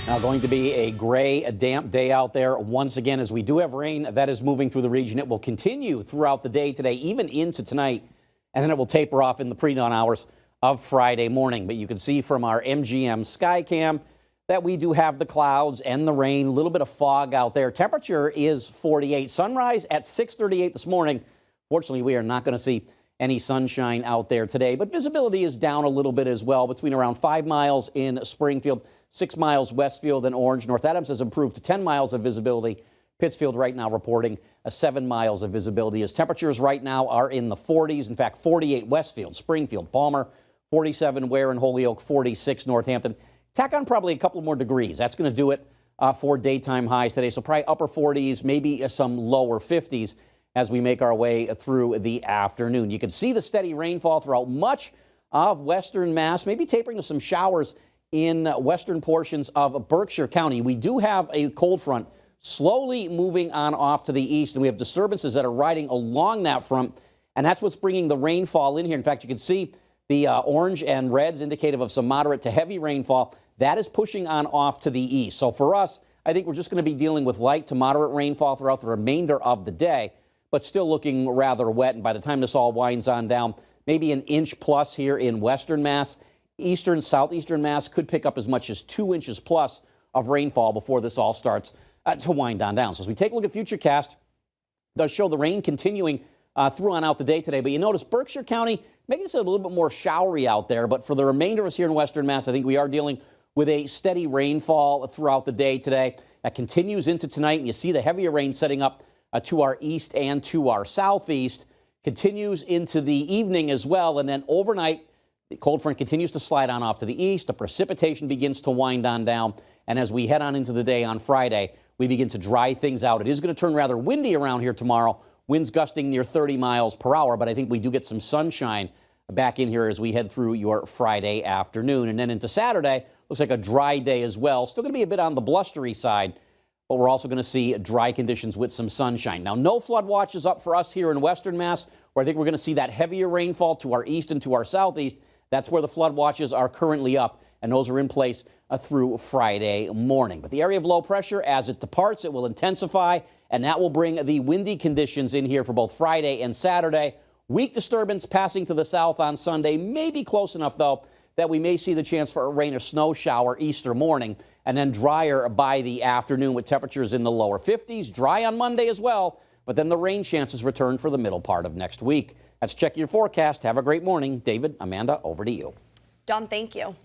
Now going to be a gray, a damp day out there once again as we do have rain that is moving through the region. It will continue throughout the day today, even into tonight, and then it will taper off in the pre-dawn hours of Friday morning. But you can see from our MGM Skycam that we do have the clouds and the rain, a little bit of fog out there. Temperature is 48. Sunrise at 6:38 this morning. Fortunately, we are not going to see any sunshine out there today, but visibility is down a little bit as well, between around 5 miles in Springfield, 6 miles Westfield and Orange. North Adams has improved to 10 miles of visibility. Pittsfield right now reporting 7 miles of visibility as temperatures right now are in the 40s. In fact, 48 Westfield, Springfield, Palmer, 47 Ware and Holyoke, 46 Northampton. Tack on probably a couple more degrees. That's going to do it for daytime highs today. So probably upper 40s, maybe some lower 50s as we make our way through the afternoon. You can see the steady rainfall throughout much of western Mass, maybe tapering to some showers in western portions of Berkshire County. We do have a cold front slowly moving on off to the east, and we have disturbances that are riding along that front, and that's what's bringing the rainfall in here. In fact, you can see the orange and reds indicative of some moderate to heavy rainfall. That is pushing on off to the east. So for us, I think we're just going to be dealing with light to moderate rainfall throughout the remainder of the day, but still looking rather wet. And by the time this all winds on down, maybe an inch plus here in western Mass. Eastern, southeastern Mass could pick up as much as 2 inches plus of rainfall before this all starts to wind on down. So as we take a look at Futurecast, it does show the rain continuing through on out the day today. But you notice Berkshire County making this a little bit more showery out there. But for the remainder of us here in western Mass, I think we are dealing with a steady rainfall throughout the day today. That continues into tonight, and you see the heavier rain setting up to our east and to our southeast. Continues into the evening as well, and then overnight, the cold front continues to slide on off to the east. The precipitation begins to wind on down, and as we head on into the day on Friday, we begin to dry things out. It is going to turn rather windy around here tomorrow, winds gusting near 30 miles per hour, but I think we do get some sunshine back in here as we head through your Friday afternoon. And then into Saturday, looks like a dry day as well. Still going to be a bit on the blustery side, but we're also going to see dry conditions with some sunshine. Now, no flood watches up for us here in western Mass, where I think we're going to see that heavier rainfall to our east and to our southeast. That's where the flood watches are currently up, and those are in place through Friday morning. But the area of low pressure, as it departs, it will intensify, and that will bring the windy conditions in here for both Friday and Saturday. Weak disturbance passing to the south on Sunday, may be close enough, though, that we may see the chance for a rain or snow shower Easter morning, and then drier by the afternoon with temperatures in the lower 50s. Dry on Monday as well, but then the rain chances return for the middle part of next week. That's Check Your Forecast. Have a great morning. David, Amanda, over to you. Don, thank you.